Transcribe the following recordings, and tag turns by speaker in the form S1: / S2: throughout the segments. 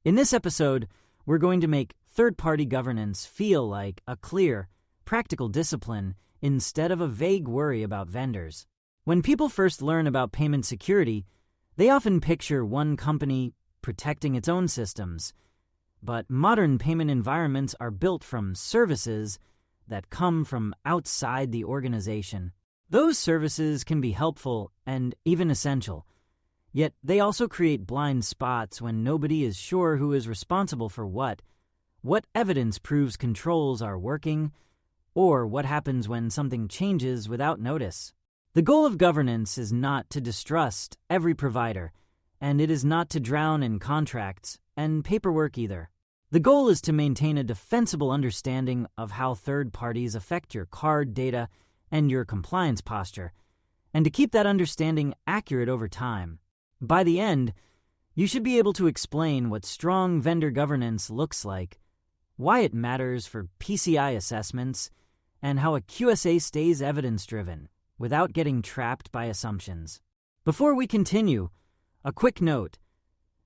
S1: In this episode, we're going to make third-party governance feel like a clear, practical discipline instead of a vague worry about vendors. When people first learn about payment security, they often picture one company protecting its own systems. But modern payment environments are built from services that come from outside the organization. Those services can be helpful and even essential, yet they also create blind spots when nobody is sure who is responsible for what evidence proves controls are working, or what happens when something changes without notice. The goal of governance is not to distrust every provider, and it is not to drown in contracts and paperwork either. The goal is to maintain a defensible understanding of how third parties affect your card data and your compliance posture, and to keep that understanding accurate over time. By the end, you should be able to explain what strong vendor governance looks like, why it matters for PCI assessments, and how a QSA stays evidence-driven without getting trapped by assumptions. Before we continue, a quick note.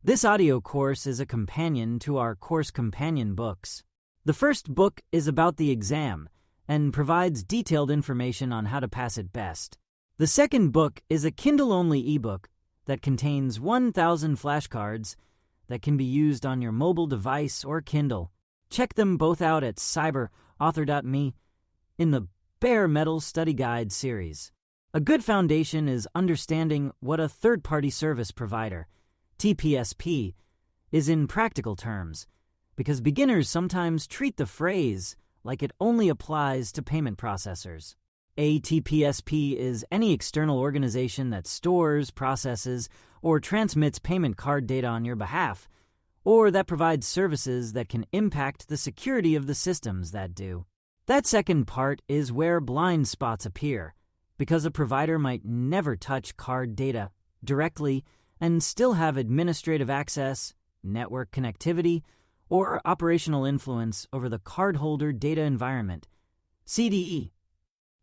S1: This audio course is a companion to our course companion books. The first book is about the exam and provides detailed information on how to pass it best. The second book is a Kindle-only ebook that contains 1,000 flashcards that can be used on your mobile device or Kindle. Check them both out at cyberauthor.me in the Bare Metal Study Guide series. A good foundation is understanding what a third-party service provider, TPSP, is in practical terms, because beginners sometimes treat the phrase like it only applies to payment processors. A TPSP is any external organization that stores, processes, or transmits payment card data on your behalf, or that provides services that can impact the security of the systems that do. That second part is where blind spots appear, because a provider might never touch card data directly and still have administrative access, network connectivity, or operational influence over the cardholder data environment, CDE.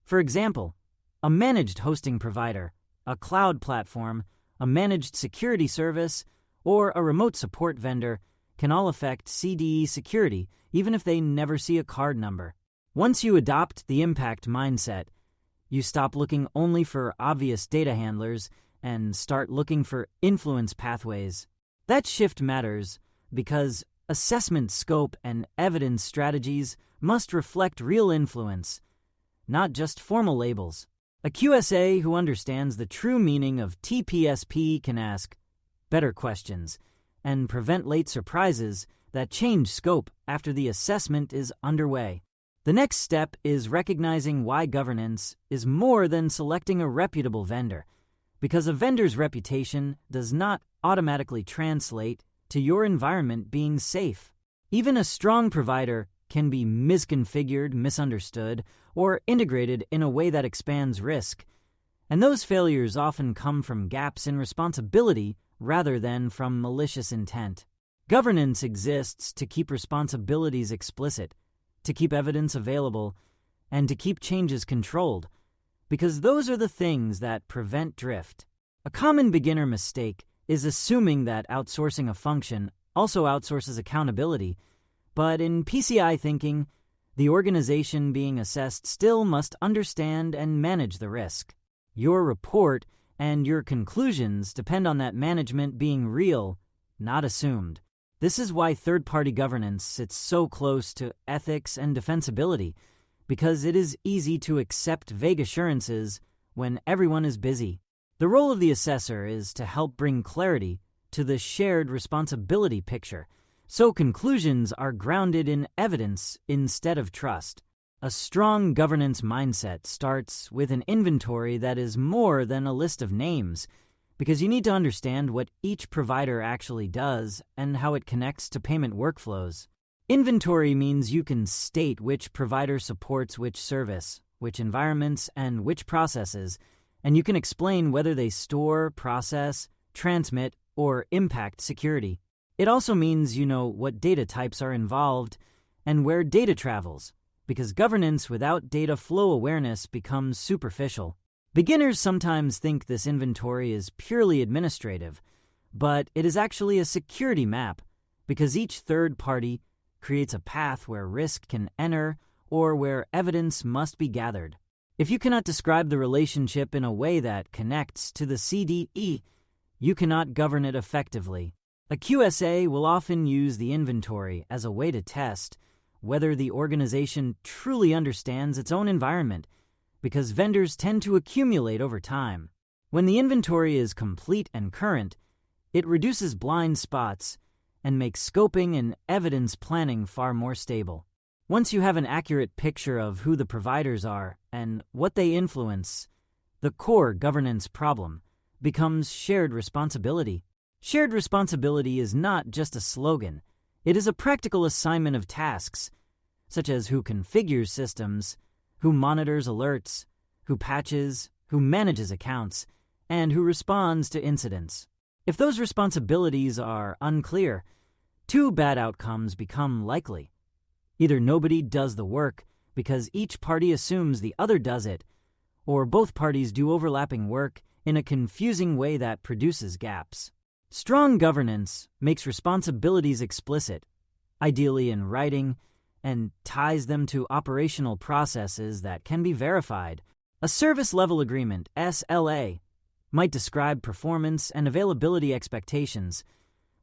S1: For example, a managed hosting provider, a cloud platform, a managed security service, or a remote support vendor can all affect CDE security even if they never see a card number. Once you adopt the impact mindset, you stop looking only for obvious data handlers and start looking for influence pathways. That shift matters because assessment scope and evidence strategies must reflect real influence, not just formal labels. A QSA who understands the true meaning of TPSP can ask better questions and prevent late surprises that change scope after the assessment is underway. The next step is recognizing why governance is more than selecting a reputable vendor, because a vendor's reputation does not automatically translate to your environment being safe. Even a strong provider can be misconfigured, misunderstood, or integrated in a way that expands risk, and those failures often come from gaps in responsibility rather than from malicious intent. Governance exists to keep responsibilities explicit, to keep evidence available, and to keep changes controlled, because those are the things that prevent drift. A common beginner mistake is assuming that outsourcing a function also outsources accountability, but in PCI thinking, the organization being assessed still must understand and manage the risk. Your report and your conclusions depend on that management being real, not assumed. This is why third-party governance sits so close to ethics and defensibility, because it is easy to accept vague assurances when everyone is busy. The role of the assessor is to help bring clarity to the shared responsibility picture, so conclusions are grounded in evidence instead of trust. A strong governance mindset starts with an inventory that is more than a list of names, because you need to understand what each provider actually does and how it connects to payment workflows. Inventory means you can state which provider supports which service, which environments, and which processes, and you can explain whether they store, process, transmit, or impact security. It also means you know what data types are involved and where data travels, because governance without data flow awareness becomes superficial. Beginners sometimes think this inventory is purely administrative, but it is actually a security map, because each third party creates a path where risk can enter or where evidence must be gathered. If you cannot describe the relationship in a way that connects to the CDE, you cannot govern it effectively. A QSA will often use the inventory as a way to test whether the organization truly understands its own environment, because vendors tend to accumulate over time. When the inventory is complete and current, it reduces blind spots and makes scoping and evidence planning far more stable. Once you have an accurate picture of who the providers are and what they influence, the core governance problem becomes shared responsibility. Shared responsibility is not just a slogan. It is a practical assignment of tasks, such as who configures systems, who monitors alerts, who patches, who manages accounts, and who responds to incidents. If those responsibilities are unclear, two bad outcomes become likely. Either nobody does the work because each party assumes the other does it, or both parties do overlapping work in a confusing way that produces gaps. Strong governance makes responsibilities explicit, ideally in writing, and ties them to operational processes that can be verified. A service level agreement, SLA, might describe performance and availability expectations,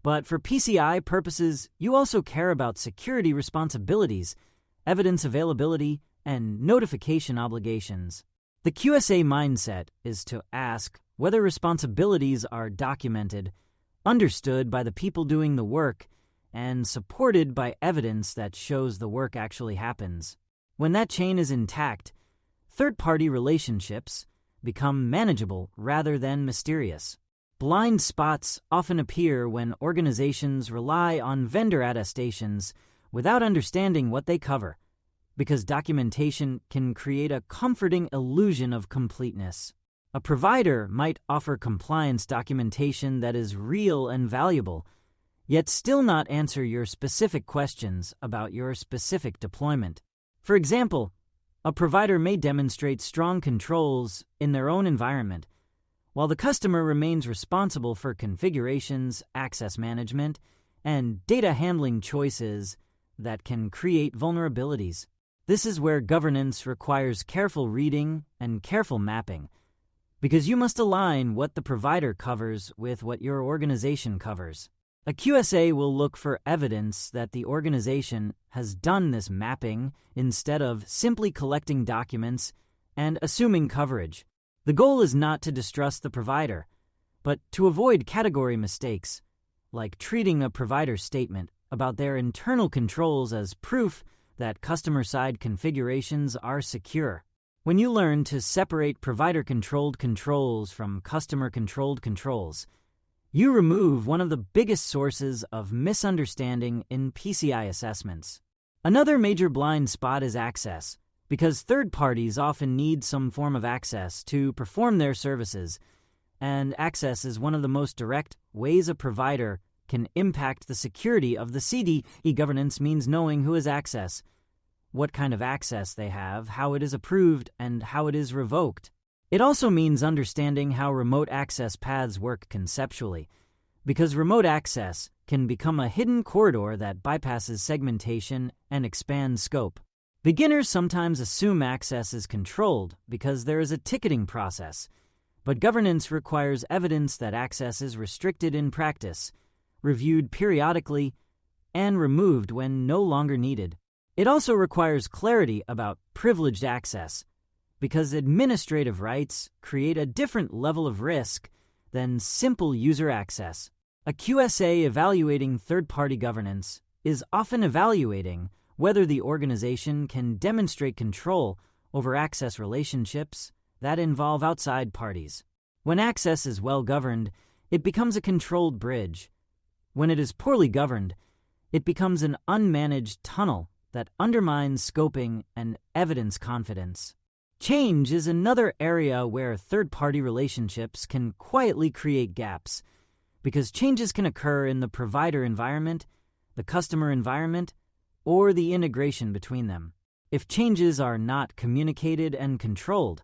S1: but for PCI purposes, you also care about security responsibilities, evidence availability, and notification obligations. The QSA mindset is to ask whether responsibilities are documented, understood by the people doing the work, and supported by evidence that shows the work actually happens. When that chain is intact, third-party relationships become manageable rather than mysterious. Blind spots often appear when organizations rely on vendor attestations without understanding what they cover, because documentation can create a comforting illusion of completeness. A provider might offer compliance documentation that is real and valuable, yet still not answer your specific questions about your specific deployment. For example, a provider may demonstrate strong controls in their own environment, while the customer remains responsible for configurations, access management, and data handling choices that can create vulnerabilities. This is where governance requires careful reading and careful mapping, because you must align what the provider covers with what your organization covers. A QSA will look for evidence that the organization has done this mapping instead of simply collecting documents and assuming coverage. The goal is not to distrust the provider, but to avoid category mistakes, like treating a provider statement about their internal controls as proof that customer-side configurations are secure. When you learn to separate provider-controlled controls from customer-controlled controls, you remove one of the biggest sources of misunderstanding in PCI assessments. Another major blind spot is access, because third parties often need some form of access to perform their services, and access is one of the most direct ways a provider can impact the security of the CDE. Governance means knowing who has access, what kind of access they have, how it is approved, and how it is revoked. It also means understanding how remote access paths work conceptually, because remote access can become a hidden corridor that bypasses segmentation and expands scope. Beginners sometimes assume access is controlled because there is a ticketing process, but governance requires evidence that access is restricted in practice, reviewed periodically, and removed when no longer needed. It also requires clarity about privileged access, because administrative rights create a different level of risk than simple user access. A QSA evaluating third-party governance is often evaluating whether the organization can demonstrate control over access relationships that involve outside parties. When access is well governed, it becomes a controlled bridge. When it is poorly governed, it becomes an unmanaged tunnel that undermines scoping and evidence confidence. Change is another area where third-party relationships can quietly create gaps, because changes can occur in the provider environment, the customer environment, or the integration between them. If changes are not communicated and controlled,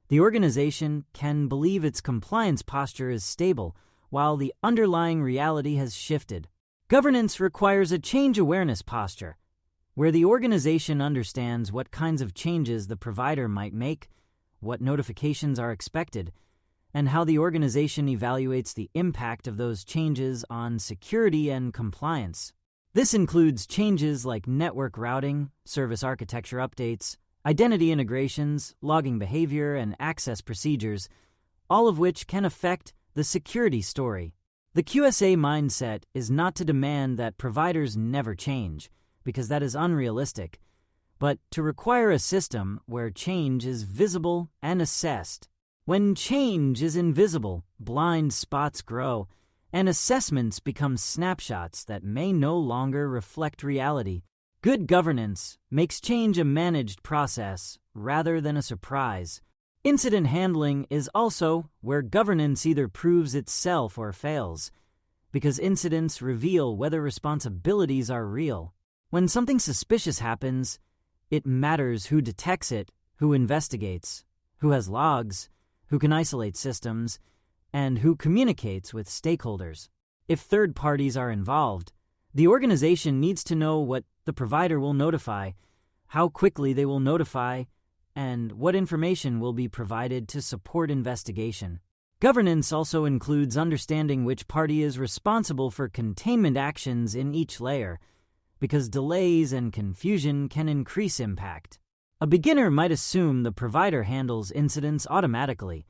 S1: the organization can believe its compliance posture is stable while the underlying reality has shifted. Governance requires a change awareness posture, where the organization understands what kinds of changes the provider might make, what notifications are expected, and how the organization evaluates the impact of those changes on security and compliance. This includes changes like network routing, service architecture updates, identity integrations, logging behavior, and access procedures, all of which can affect the security story. The QSA mindset is not to demand that providers never change, because that is unrealistic, but to require a system where change is visible and assessed. When change is invisible, blind spots grow, and assessments become snapshots that may no longer reflect reality. Good governance makes change a managed process rather than a surprise. Incident handling is also where governance either proves itself or fails, because incidents reveal whether responsibilities are real. When something suspicious happens, it matters who detects it, who investigates, who has logs, who can isolate systems, and who communicates with stakeholders. If third parties are involved, the organization needs to know what the provider will notify, how quickly they will notify, and what information will be provided to support investigation. Governance also includes understanding which party is responsible for containment actions in each layer, because delays and confusion can increase impact. A beginner might assume the provider handles incidents automatically,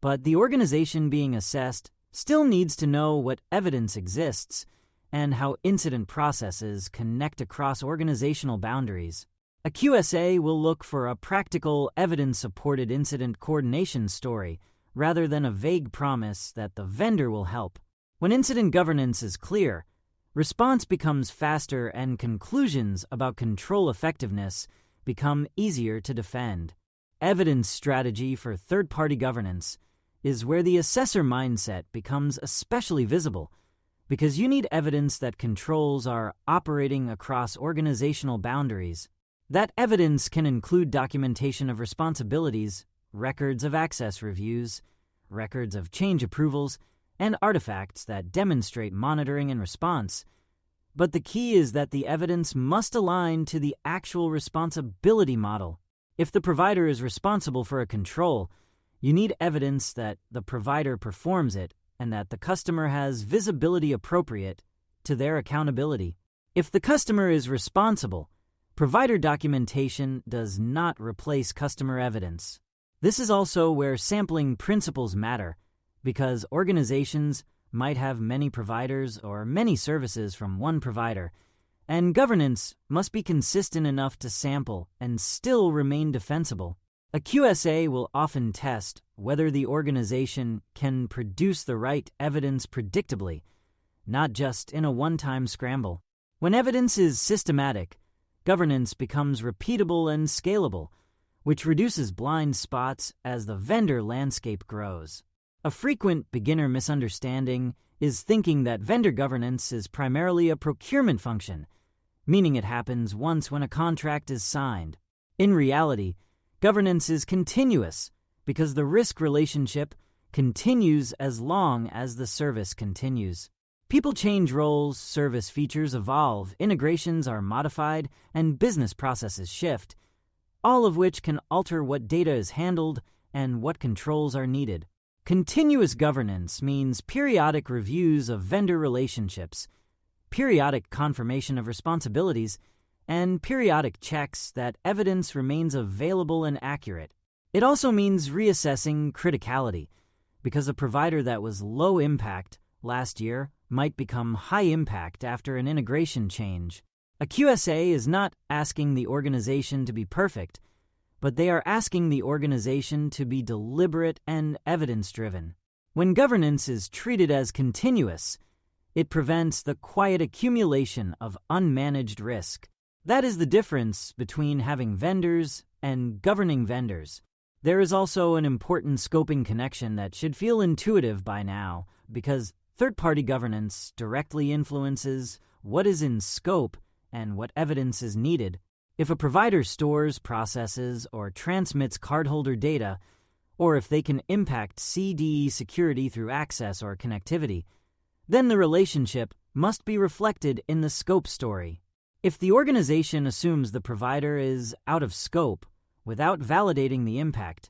S1: but the organization being assessed still needs to know what evidence exists and how incident processes connect across organizational boundaries. A QSA will look for a practical, evidence-supported incident coordination story rather than a vague promise that the vendor will help. When incident governance is clear, response becomes faster and conclusions about control effectiveness become easier to defend. Evidence strategy for third-party governance is where the assessor mindset becomes especially visible, because you need evidence that controls are operating across organizational boundaries. That evidence can include documentation of responsibilities, records of access reviews, records of change approvals, and artifacts that demonstrate monitoring and response. But the key is that the evidence must align to the actual responsibility model. If the provider is responsible for a control, you need evidence that the provider performs it and that the customer has visibility appropriate to their accountability. If the customer is responsible, provider documentation does not replace customer evidence. This is also where sampling principles matter, because organizations might have many providers or many services from one provider, and governance must be consistent enough to sample and still remain defensible. A QSA will often test whether the organization can produce the right evidence predictably, not just in a one-time scramble. When evidence is systematic, governance becomes repeatable and scalable, which reduces blind spots as the vendor landscape grows. A frequent beginner misunderstanding is thinking that vendor governance is primarily a procurement function, meaning it happens once when a contract is signed. In reality, governance is continuous because the risk relationship continues as long as the service continues. People change roles, service features evolve, integrations are modified, and business processes shift, all of which can alter what data is handled and what controls are needed. Continuous governance means periodic reviews of vendor relationships, periodic confirmation of responsibilities, and periodic checks that evidence remains available and accurate. It also means reassessing criticality, because a provider that was low impact last year might become high impact after an integration change. A QSA is not asking the organization to be perfect, but they are asking the organization to be deliberate and evidence-driven. When governance is treated as continuous, it prevents the quiet accumulation of unmanaged risk. That is the difference between having vendors and governing vendors. There is also an important scoping connection that should feel intuitive by now, because third-party governance directly influences what is in scope and what evidence is needed. If a provider stores, processes, or transmits cardholder data, or if they can impact CDE security through access or connectivity, then the relationship must be reflected in the scope story. If the organization assumes the provider is out of scope without validating the impact,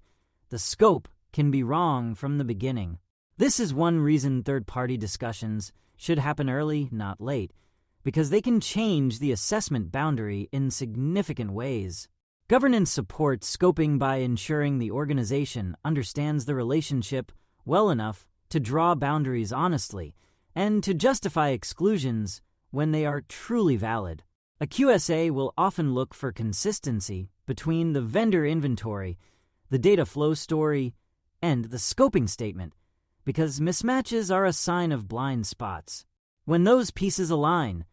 S1: the scope can be wrong from the beginning. This is one reason third-party discussions should happen early, not late, because they can change the assessment boundary in significant ways. Governance supports scoping by ensuring the organization understands the relationship well enough to draw boundaries honestly and to justify exclusions when they are truly valid. A QSA will often look for consistency between the vendor inventory, the data flow story, and the scoping statement, because mismatches are a sign of blind spots. When those pieces align,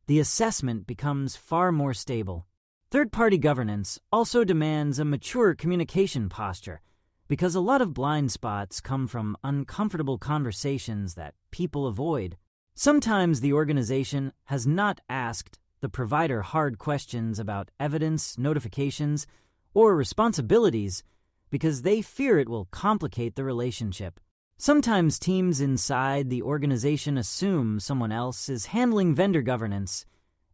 S1: the assessment becomes far more stable. Third-party governance also demands a mature communication posture, because a lot of blind spots come from uncomfortable conversations that people avoid. Sometimes the organization has not asked the provider hard questions about evidence, notifications, or responsibilities because they fear it will complicate the relationship. Sometimes teams inside the organization assume someone else is handling vendor governance,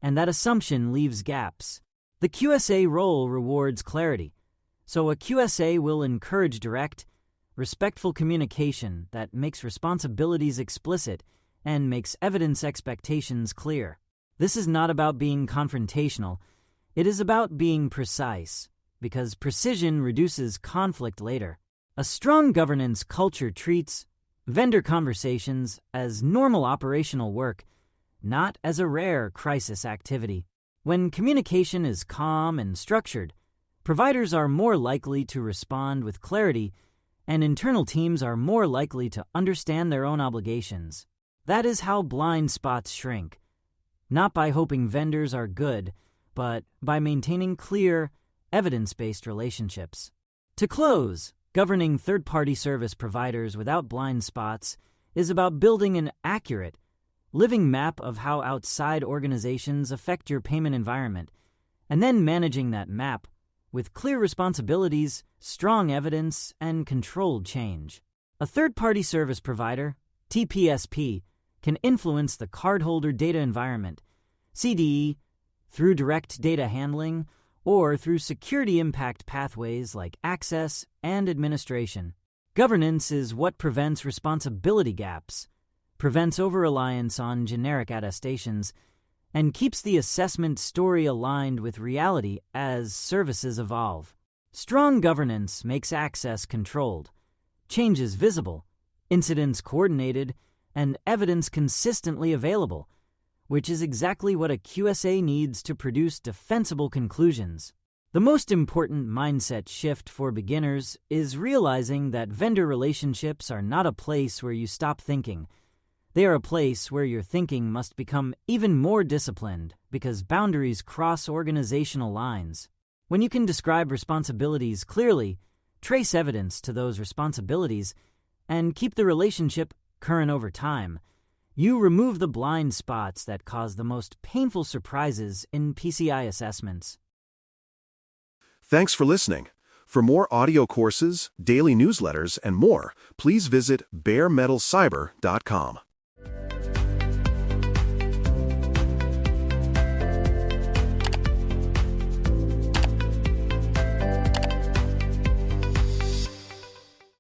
S1: and that assumption leaves gaps. The QSA role rewards clarity, so a QSA will encourage direct, respectful communication that makes responsibilities explicit and makes evidence expectations clear. This is not about being confrontational, it is about being precise, because precision reduces conflict later. A strong governance culture treats vendor conversations as normal operational work, not as a rare crisis activity. When communication is calm and structured, providers are more likely to respond with clarity, and internal teams are more likely to understand their own obligations. That is how blind spots shrink, not by hoping vendors are good, but by maintaining clear, evidence-based relationships. To close, governing third-party service providers without blind spots is about building an accurate, living map of how outside organizations affect your payment environment, and then managing that map with clear responsibilities, strong evidence, and controlled change. A third-party service provider, TPSP, can influence the cardholder data environment, CDE, through direct data handling, or through security impact pathways like access and administration. Governance is what prevents responsibility gaps, prevents over-reliance on generic attestations, and keeps the assessment story aligned with reality as services evolve. Strong governance makes access controlled, changes visible, incidents coordinated, and evidence consistently available, which is exactly what a QSA needs to produce defensible conclusions. The most important mindset shift for beginners is realizing that vendor relationships are not a place where you stop thinking. They are a place where your thinking must become even more disciplined because boundaries cross organizational lines. When you can describe responsibilities clearly, trace evidence to those responsibilities, and keep the relationship current over time, you remove the blind spots that cause the most painful surprises in PCI assessments.
S2: Thanks for listening. For more audio courses, daily newsletters, and more, please visit baremetalcyber.com.